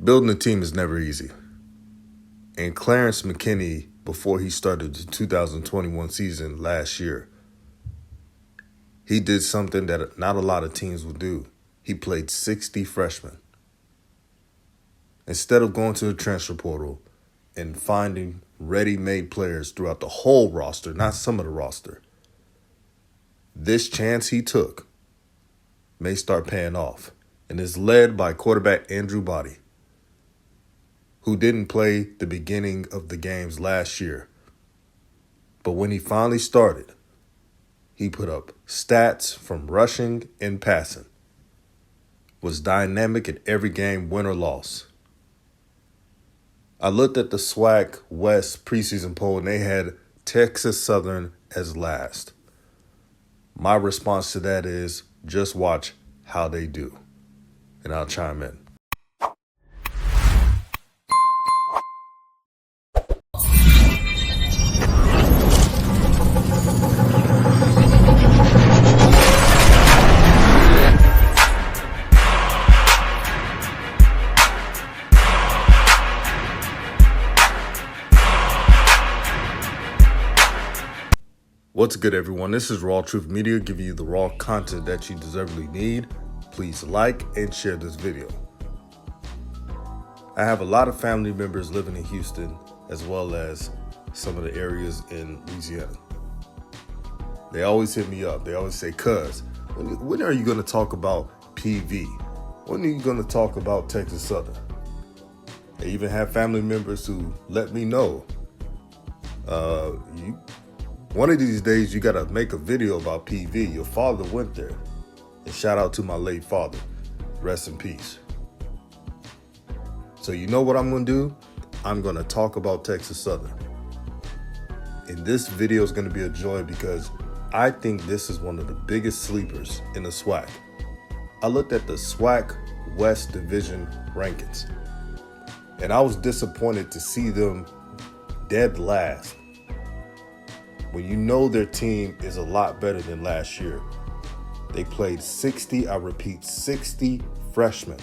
Building a team is never easy. And Clarence McKinney, before he started the 2021 season last year, he did something that not a lot of teams will do. He played 60 freshmen. Instead of going to the transfer portal and finding ready-made players throughout the whole roster, not some of the roster, this chance he took may start paying off, and is led by quarterback Andrew Body, who didn't play the beginning of the games last year. But when he finally started, he put up stats from rushing and passing, was dynamic in every game, win or loss. I looked at the Swac West preseason poll, and they had Texas Southern as last. My response to that is just watch how they do, and I'll chime in. What's good, everyone? This is Raw Truth Media, giving you the raw content that you deservedly need. Please like and share this video. I have a lot of family members living in Houston, as well as some of the areas in Louisiana. They always hit me up. They always say, "Cuz, when are you going to talk about PV? When are you going to talk about Texas Southern?" I even have family members who let me know, one of these days, you got to make a video about PV. Your father went there. And shout out to my late father. Rest in peace. So you know what I'm going to do? I'm going to talk about Texas Southern. And this video is going to be a joy because I think this is one of the biggest sleepers in the Swac. I looked at the Swac West Division rankings, and I was disappointed to see them dead last. When you know their team is a lot better than last year. They played 60 freshmen,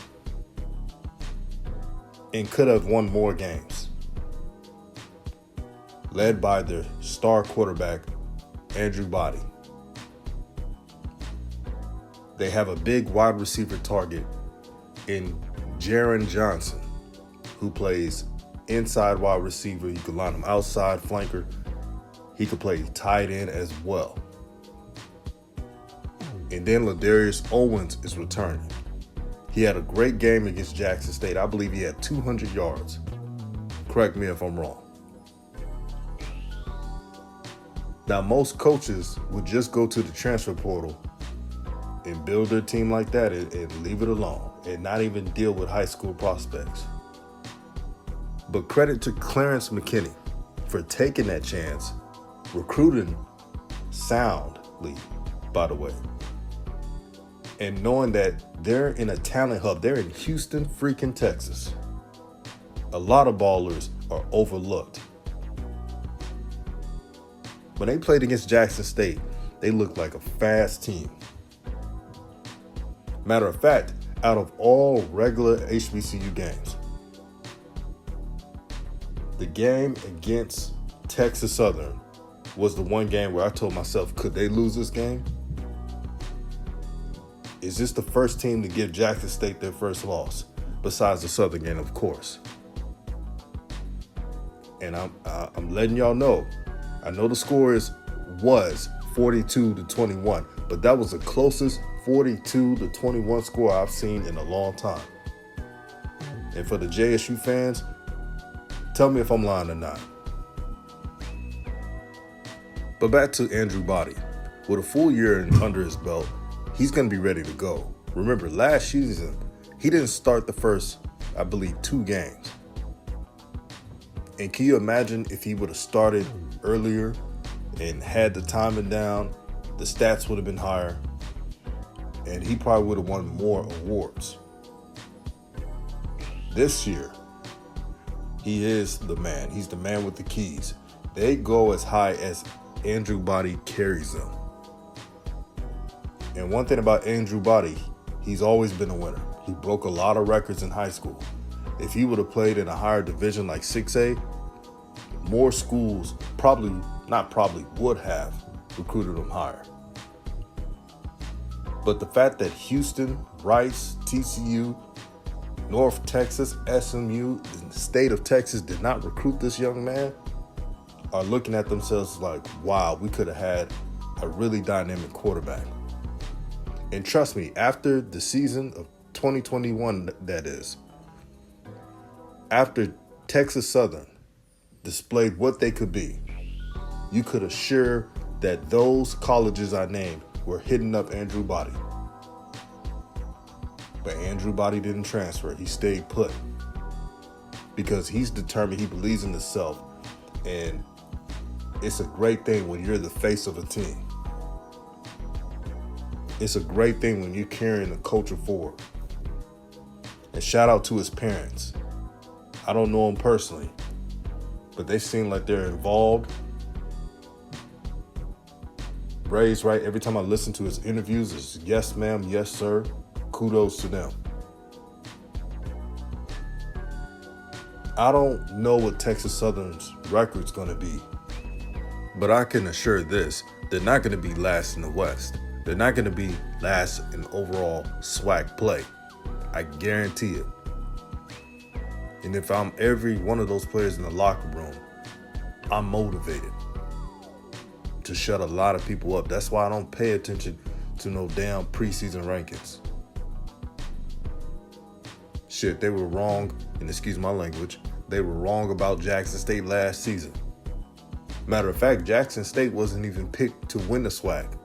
and could have won more games. Led by their star quarterback, Andrew Body. They have a big wide receiver target in Jaron Johnson, who plays inside wide receiver. You can line him outside flanker. He could play tight end as well. And then Ladarius Owens is returning. He had a great game against Jackson State. I believe he had 200 yards. Correct me if I'm wrong. Now, most coaches would just go to the transfer portal and build their team like that and leave it alone and not even deal with high school prospects. But credit to Clarence McKinney for taking that chance, recruiting soundly, by the way, and knowing that they're in a talent hub. They're in Houston, freaking Texas. A lot of ballers are overlooked. When they played against Jackson State, they looked like a fast team. Matter of fact, out of all regular HBCU games, the game against Texas Southern was the one game where I told myself, could they lose this game? Is this the first team to give Jackson State their first loss? Besides the Southern game, of course. And I'm letting y'all know, I know the score was 42-21, but that was the closest 42-21 score I've seen in a long time. And for the JSU fans, tell me if I'm lying or not. But back to Andrew Body. With a full year under his belt, he's going to be ready to go. Remember, last season, he didn't start the first, I believe, 2 games. And can you imagine if he would have started earlier and had the timing down, the stats would have been higher, and he probably would have won more awards. This year, he is the man. He's the man with the keys. They go as high as Andrew Body carries them. And one thing about Andrew Body, he's always been a winner. He broke a lot of records in high school. If he would have played in a higher division like 6A, more schools would have recruited him higher. But the fact that Houston, Rice, TCU, North Texas, SMU, and the state of Texas did not recruit this young man are looking at themselves like, wow, we could have had a really dynamic quarterback. And trust me, after the season of 2021, that is, after Texas Southern displayed what they could be, you could assure that those colleges I named were hitting up Andrew Body. But Andrew Body didn't transfer. He stayed put because he's determined, he believes in himself. And it's a great thing when you're the face of a team. It's a great thing when you're carrying the culture forward. And shout out to his parents. I don't know him personally, but they seem like they're involved. Bray's right. Every time I listen to his interviews, it's yes, ma'am, yes, sir. Kudos to them. I don't know what Texas Southern's record's going to be, but I can assure this, they're not going to be last in the West. They're not going to be last in overall Swac play. I guarantee it. And if I'm every one of those players in the locker room, I'm motivated to shut a lot of people up. That's why I don't pay attention to no damn preseason rankings. Shit, they were wrong, and excuse my language, they were wrong about Jackson State last season. Matter of fact, Jackson State wasn't even picked to win the Swac.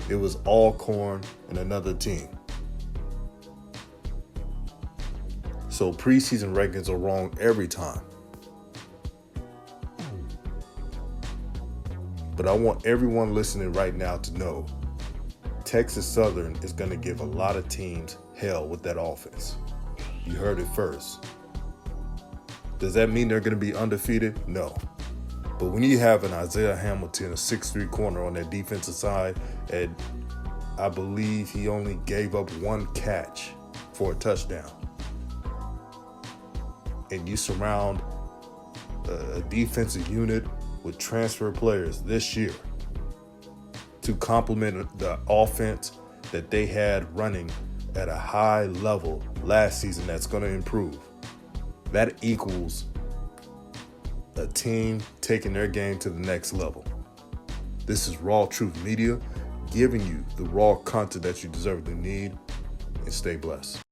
It was Alcorn and another team. So preseason rankings are wrong every time. But I want everyone listening right now to know Texas Southern is going to give a lot of teams hell with that offense. You heard it first. Does that mean they're going to be undefeated? No. But when you have an Isaiah Hamilton, a 6'3" corner on that defensive side, and I believe he only gave up one catch for a touchdown, and you surround a defensive unit with transfer players this year to complement the offense that they had running at a high level last season that's going to improve, that equals a team taking their game to the next level. This is Raw Truth Media, giving you the raw content that you deserve to need, and stay blessed.